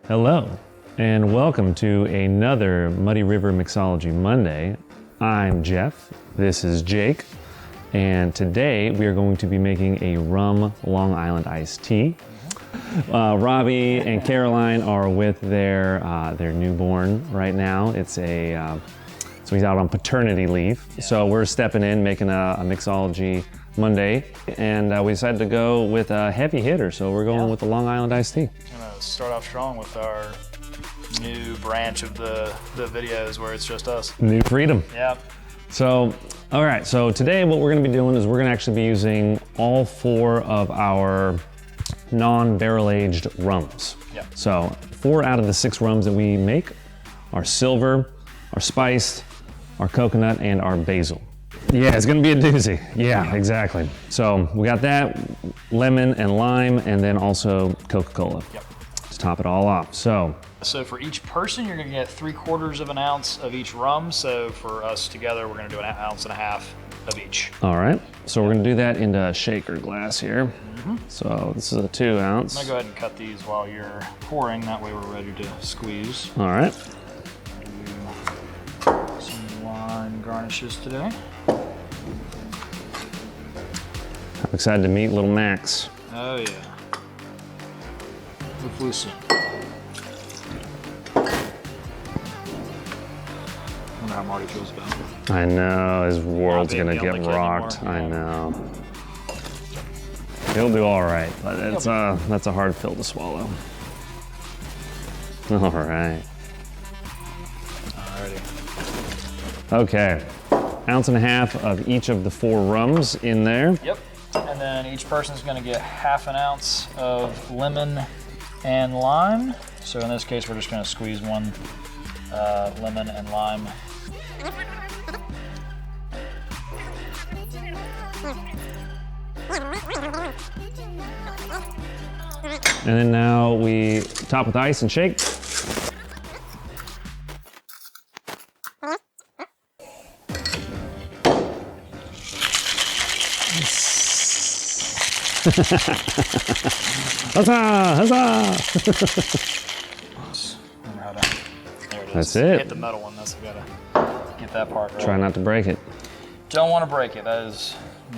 Hello, and welcome to another Muddy River Mixology Monday. I'm Jeff, this is Jake, and today we are going to be making a rum Long Island iced tea. Robbie and Caroline are with their newborn right now. So he's out on paternity leave. Yeah. So we're stepping in, making a mixology Monday, and we decided to go with a heavy hitter. So we're going with the Long Island iced tea. Gonna start off strong with our new branch of the videos where it's just us. New freedom. Yep. So, all right. So today what we're gonna be doing is we're gonna actually be using all 4 of our non-barrel aged rums. Yep. So 4 out of the 6 rums that we make are silver, are spiced, our coconut, and our basil. Yeah, it's gonna be a doozy. Yeah, exactly. So we got that, lemon and lime, and then also Coca-Cola. Yep. To top it all off. So for each person, you're gonna get 3/4 of an ounce of each rum. So for us together, we're gonna do 1.5 ounces of each. all right, so we're gonna do that into a shaker glass here. So this is a 2 ounce. I'm gonna go ahead and cut these while you're pouring. That way we're ready to squeeze. All right. Do some lime garnishes today. I'm excited to meet little Max. Oh yeah. Hopefully soon. I wonder how Marty feels about it. I know, his world's being gonna the get only kid rocked. anymore. I know. He'll do all right, but that's a hard pill to swallow. All right. Alrighty. Okay, 1.5 ounces of each of the 4 rums in there. Yep. And then each person's gonna get 1/2 ounce of lemon and lime. So in this case, we're just gonna squeeze one lemon and lime. And then now we top with ice and shake. Huzzah! Huzzah! Remember how to, there it is. That's it. Hit the metal one, that's we gotta get that part right. Try not to break it. Don't wanna break it, that is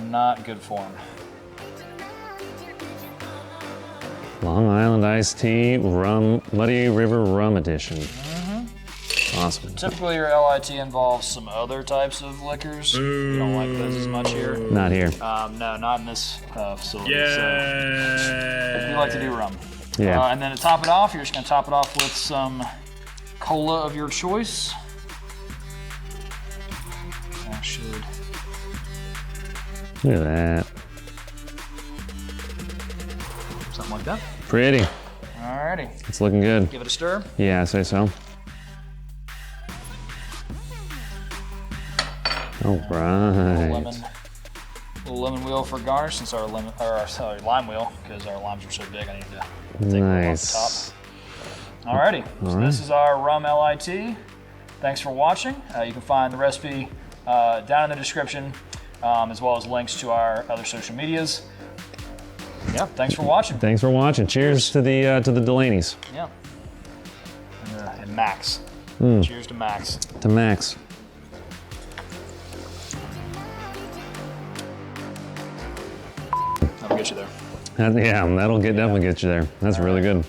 not good form. Long Island iced tea, rum, Muddy River Rum edition. Awesome. Typically your LIT involves some other types of liquors. We don't like those as much here. Not here. No, not in this facility. So we like to do rum. Yeah. And then to top it off, you're just gonna top it off with some cola of your choice. That should. Look at that. Something like that. Pretty. Alrighty. It's looking good. Give it a stir. Yeah, I say so. All right. Little lemon wheel for garnish, since our lime wheel, because our limes are so big. I need to take one off the top. Alrighty. So this is our rum LIT. Thanks for watching. You can find the recipe down in the description, as well as links to our other social medias. Yeah. Thanks for watching. Thanks for watching. Cheers to the Delaneys. Yeah. And Max. Cheers to Max. To Max. That'll get you there. Yeah, that'll definitely get you there. That's really good.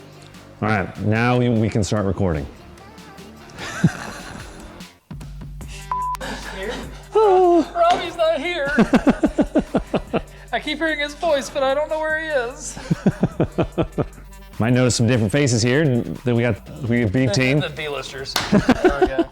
All right, now we can start recording. Robbie's not here. I keep hearing his voice, but I don't know where he is. Might notice some different faces here. Then we have B team. The B-listers. There we go.